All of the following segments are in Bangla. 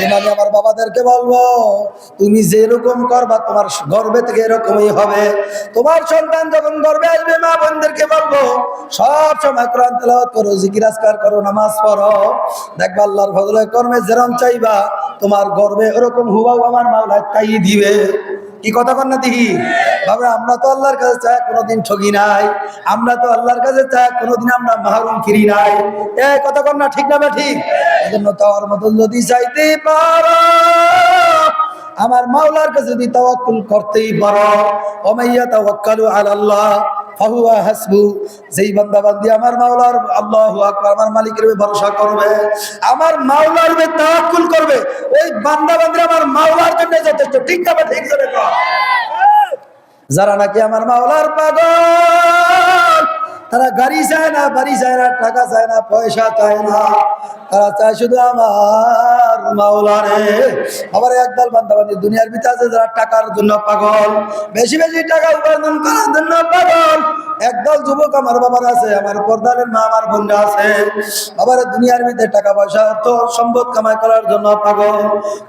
আমি আমার বাবাদেরকে বলবো, তুমি যেরকম করবা তোমার গর্বে থেকে এরকমই হবে। তোমার সন্তান যখন গর্বে আসবে, মা বোনদেরকে বলবো সব সময় কোরআন তেলাওয়াত করো, জিকির আজকার করো, নামাজ পড়ো। দেখবা আল্লাহর ফজলে কর্মে যেরকম চাইবা তোমার গর্বে ওরকম হুবাও আমার মাওলা তাই দিবে। কি কথা কন না দেখি বাবা? আমরা তো আল্লাহর কাছে চাই কোনোদিন ঠগি নাই, আমরা তো আল্লাহর কাছে চাই কোনোদিন আমরা মাহরুম ফিরি নাই। এই কথা কন না, ঠিক না? ঠিক। এজন্য তাওয়ার মতন যদি চাইতে পারো, আমার মাওলার কাছে যদি তাওয়াক্কুল করতেই পারো, ওমাইয়া তাওয়াক্কালু আলাল্লাহ ফাহুয়া হাসবু, যেই বান্দা বান্দি আমার মাওলার আল্লাহু আকবার আমার মালিকের উপর ভরসা করবে, আমার মাওলার উপর তাওয়াক্কুল করবে, ওই বান্দা বান্দি আমার মাওলার জন্য যথেষ্ট। ঠিক না? ঠিক জোরে কর। যারা নাকি আমার মাওলার পাগল, তারা গাড়ি চায় না, বাড়ি চায় না, টাকা চায় না, পয়সা চায় না, তারা চায় শুধু আমার মাওলারে। আবার একদল বান্দাবান্দি দুনিয়ার ভিতরে আছে যারা টাকার জন্য পাগল, বেশি বেশি টাকা উপার্জন করার জন্য পাগল। একদল যুবক আমার বাবার আছে, আমার পর্দারের মা আমার বোনরা আছে, আবার দুনিয়ার ভিতরে টাকা পয়সা অর্থ সম্পদ কামাই করার জন্য পাগল।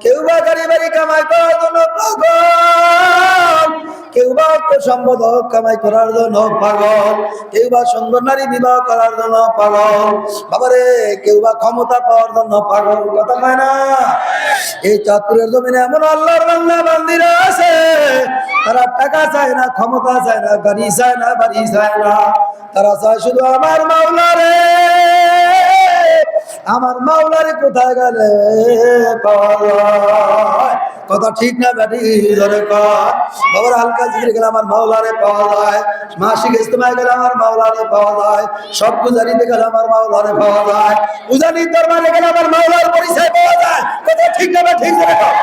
কেউ বা গাড়ি বাড়ি কামাই করার জন্য পাগল, কেউ বা অর্থ সম্পদ কামাই করার জন্য পাগল, কেউ বা সুন্দর নারী বিবাহ করার জন্য পাগল, বাবারে কেউ বা ক্ষমতা পাওয়ার জন্য পাগল। কথা হয় না? এই চাঁদপুরের জমিনে এমন আল্লাহর বান্দা বান্দিরা আছে, তারা টাকা চায় না, ক্ষমতা চায় না, গাড়ি চায় না, বাড়ি চায় না, তারা চায় শুধু আমার মাওলারে। আমার মাওলারে কোথায় গেলে পাওয়া যায়? কথা ঠিক না ব্যাটি? ধরে কর। বাবার হালকা জিকির গেলে আমার মাওলারে পাওয়া যায়, মাসিক ইজতেমায় গেলে আমার মাওলারে পাওয়া যায়, সব গুজারিতে গেলে আমার মাওলারে পাওয়া যায়, উজানির দরবারে গেলে আমার মাওলার পরিচয় পাওয়া যায়। কথা ঠিক না ব্যাটি? ধরে কর।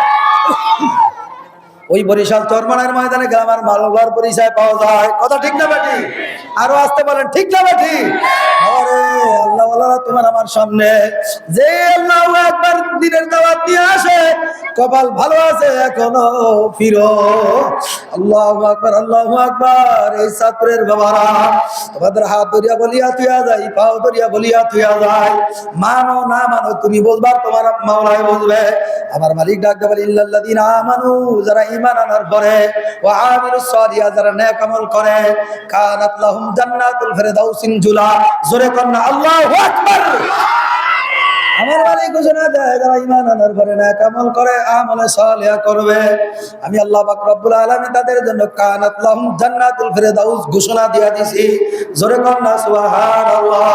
ওই বরিশাল চরমানের ময়দানে গেলে আমার মাওলার পরিচয় পাওয়া যায়। কথা ঠিক না ব্যাটি? আরো আসতে বলেন, ঠিক না ব্যাটি? আরে আল্লাহ ওয়ালা তোমার আমার সামনে যে আল্লাহু আকবার দিনের দাওয়াত নিয়ে আসে, কপাল ভালো আছে এখনো ফিরো। আল্লাহু আকবার, আল্লাহু আকবার। এই ছাত্রের বাবারা তোমাদের হাত ধরিয়া বলিয়া তুইয়া যাই, পাও ধরিয়া বলিয়া তুইয়া যাই, মানো না মানো তুমি বলবার, তোমার মাওলাই বলবে। আমার মালিক ডাক দেবে ইল্লাল্লাযিনা আমানু, যারা ঈমান আনার পরে, ওয়া আমিলুস সালিহাত, যারা নেক আমল করে, কানাত লাহুম জান্নাতুল ফিরদাউসিন জুলা। জোরে কর না আল্লাহু আকবার। আমার মালিক ঘোষণা দেয়, যারা ঈমান আনার পরে নেক আমল করে, আমলে সালিহা করবে, আমি আল্লাহ পাক রব্বুল আলামিন তাদের জন্য কানাত লাহুম জান্নাতুল ফিরদাউস ঘোষণা দিয়া দিছি। জোরে কর না সুবহানাল্লাহ।